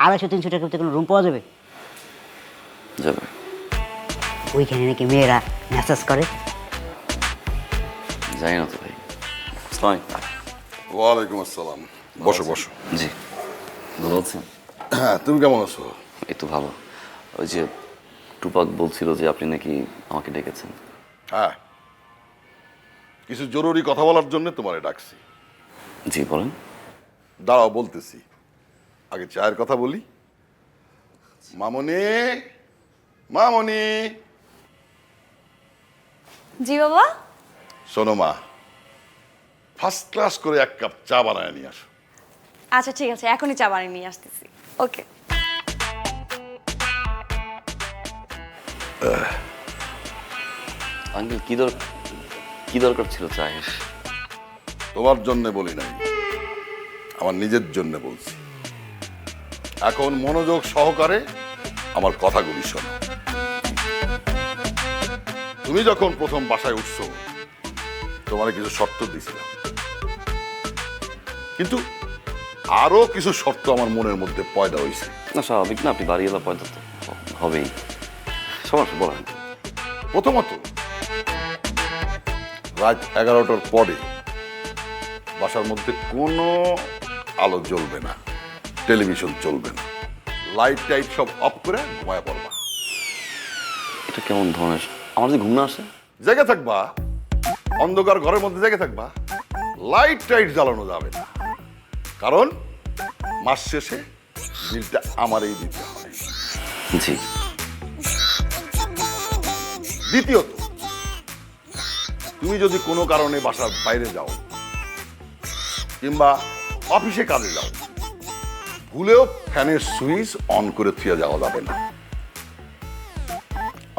200-300 টাকার ভিতরে কোনো রুম পাওয়া যাবে? যাবে। ওইখানে নাকি মেয়েরা ম্যাসাজ করে। জানি না তো ভাই। আসসালামু আলাইকুম। ওয়ালাইকুম আসসালাম। বসো বসো। জি, ভালো আছেন? হ্যাঁ, তুমি কেমন আছো? এই তো ভালো। ওই যে টুপাক বলছিল যে আপনি নাকি আমাকে ডেকেছেন। হ্যাঁ, কিছু জরুরি কথা বলার জন্য তোমারে ডাকছি। জি বলেন। দাঁড়াও বলতেছি, আগে চায়ের কথা বলি। মামনি, মামনি, জি বাবা। শোনো মা, ফার্স্ট ক্লাস করে এক কাপ চা বানায় নিয়ে আসো। আচ্ছা ঠিক আছে, এখনই চা বানিয়ে নিয়ে আসতেছি। ওকে। আঙ্কেল কি দরকার ছিল চায়ের? তোমার জন্য বলি নাই, আমার নিজের জন্য বলছি। এখন মনোযোগ সহকারে আমার কথাগুলি শোনো। তুমি যখন প্রথম বাসায় উঠছো, তোমার কিছু শর্ত দিয়েছিলাম, কিন্তু আরো কিছু শর্ত আমার মনের মধ্যে পয়দা হয়েছে। না স্বাভাবিক না, আপনি বাড়িওয়ালা পয়দা তো হবেই। সমস্যা বলেন। প্রথমত, রাত 11টার পরে বাসার মধ্যে কোনো আলো জ্বলবে না, টেলিভিশন চলবে না, লাইট টাইট সব অফ করে ঘুমায় পড়বা। এটা কেমন ধরনের? আমার যে ঘুম না আসে? জেগে থাকবা, অন্ধকার ঘরের মধ্যে জেগে থাকবা, লাইট টাইট জ্বালানো যাবে না, কারণ মাস শেষে বিলটা আমারই দিতে হয়। জি। দ্বিতীয়ত, তুমি যদি কোনো কারণে বাসার বাইরে যাও কিংবা অফিসে কাজে যাও, ভুলেও ফ্যানের সুইচ অন করে থুয়ে যাওয়া যাবে না।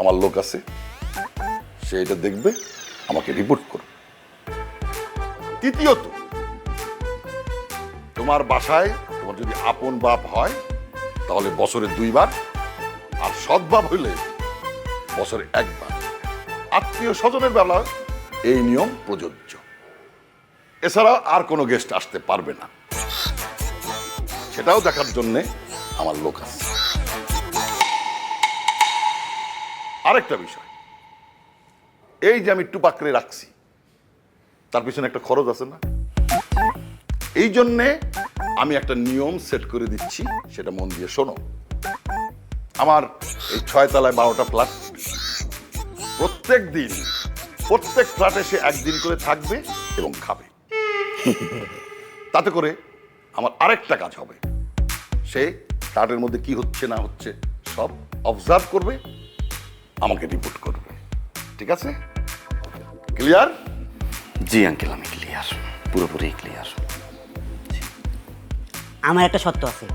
আমার লোক আছে, সে এটা দেখবে, আমাকে রিপোর্ট করবে। তৃতীয়ত, তোমার বাসায় তোমার যদি আপন বাপ হয় তাহলে বছরে 2 বার, আর সৎ বাপ হইলে বছরে 1 বার। আত্মীয় স্বজনের বেলা এই নিয়ম প্রযোজ্য। এছাড়া আর কোনো গেস্ট আসতে পারবে না, সেটাও দেখার জন্যে আমার লোক আছে। আরেকটা বিষয়, এই যে আমি টুপাকরে রাখছি, তার পিছনে একটা খরচ আছে না? এই জন্যে আমি একটা নিয়ম সেট করে দিচ্ছি, সেটা মন দিয়ে শোনো। আমার এই 6 তলায় 12টা ফ্ল্যাট, প্রত্যেক দিন প্রত্যেক ফ্ল্যাটে সে 1 দিন করে থাকবে এবং খাবে। তাতে করে আমার আরেকটা কাজ হবে, সে ফ্ল্যাটের মধ্যে কি হচ্ছে না হচ্ছে সব অবজার্ভ করবে, আমাকে রিপোর্ট করবে। ঠিক আছে? ক্লিয়ার? জি আঙ্কেল, আমি ক্লিয়ার, পুরোপুরি ক্লিয়ার। আমার একটা শর্ত আছে,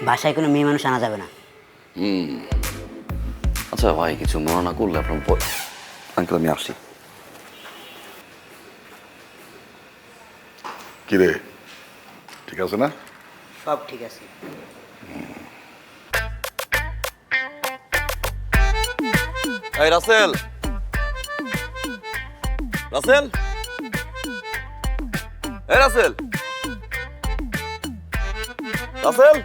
বাসায় কোনো মেয়ে মানুষ আনা যাবে না। আচ্ছা ভাই, কিছু মনে না করলে আপনার আঙ্কেল আমি আসি। কিরে, ঠিক আছে না? সব ঠিক আছে। এই রাসেল, রাসেল, এই রাসেল, রাসেল।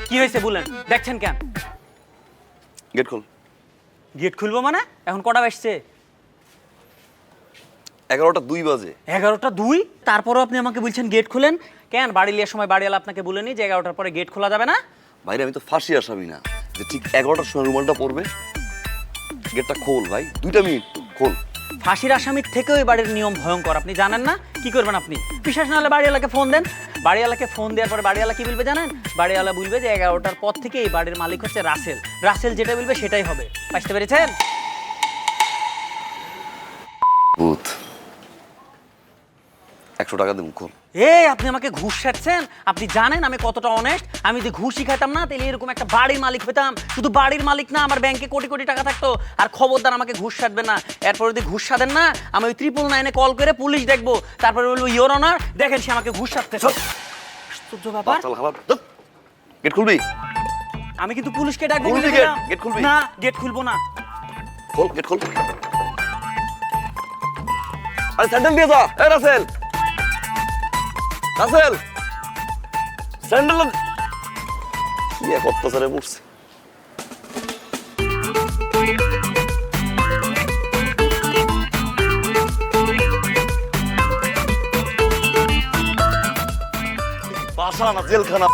কি হয়েছে বলেন, দেখছেন কেন? গেট খোল। গেট খুলবো মানে? এখন কটা বাজছে? 11টা 2 বাজে। 11টা 2? তারপরও আপনি আমাকে বলছেন গেট খুলেন কেন? বাড়ি লিয়ার সময় বাড়িওয়ালা আপনাকে বলেনি যে 11টার পরে গেট খোলা যাবে না? ভাইরে, আমি তো ফাঁসি আসামি না যে ঠিক 11টার সময় রুমালটা পড়বে। গেটটা খোল ভাই, 2টা মিনিট তো, খোল। ফাঁসির আসামির থেকেও এই বাড়ির নিয়ম ভয়ঙ্কর, আপনি জানেন না? কি করবেন আপনি? বিশ্বাস না হলে বাড়িওয়ালাকে ফোন দেন। বাড়িওয়ালাকে ফোন দেওয়ার পরে বাড়িওয়ালা কি বলবে জানেন? বাড়িওয়ালা বলবে যে 11টার পর থেকে এই বাড়ির মালিক হচ্ছে রাসেল। রাসেল যেটা বলবে সেটাই হবে। বুঝতে পেরেছেন? ভূত। 100 টাকা দেবো, খোল। এই আপনি আমাকে ঘুষ ছাড়ছেন? আপনি জানেন আমি কতটা অনেস্ট? আমি যদি ঘুষই খাইতাম না তাহলে এরকম একটা বাড়ির মালিক হতাম। শুধু বাড়ির মালিক না, আমার ব্যাংকে কোটি কোটি টাকা থাকতো। আর খবরদার আমাকে ঘুষ ছাড়বেন না। এরপর যদি ঘুষ ছাড়েন না, আমি ওই 999-এ কল করে পুলিশ দেখবো। তারপরে বলবো ইওর অনার, দেখেন সে আমাকে ঘুষ ছাড়তেছে। আশ্চর্য ব্যাপার। চল খাবার। গেট খুলবি? আমি কিন্তু পুলিশকে ডাকবো। খুলবি গেট? গেট খুলবি? না, গেট খুলবো না। খোল, গেট খোল। আরে স্যান্ডেল দিয়ে যা। এই রাসেল, রাসেল। স্যান্ডেল কি এক অত্যাচারে পড়ছে। বাসা না জেলখানা।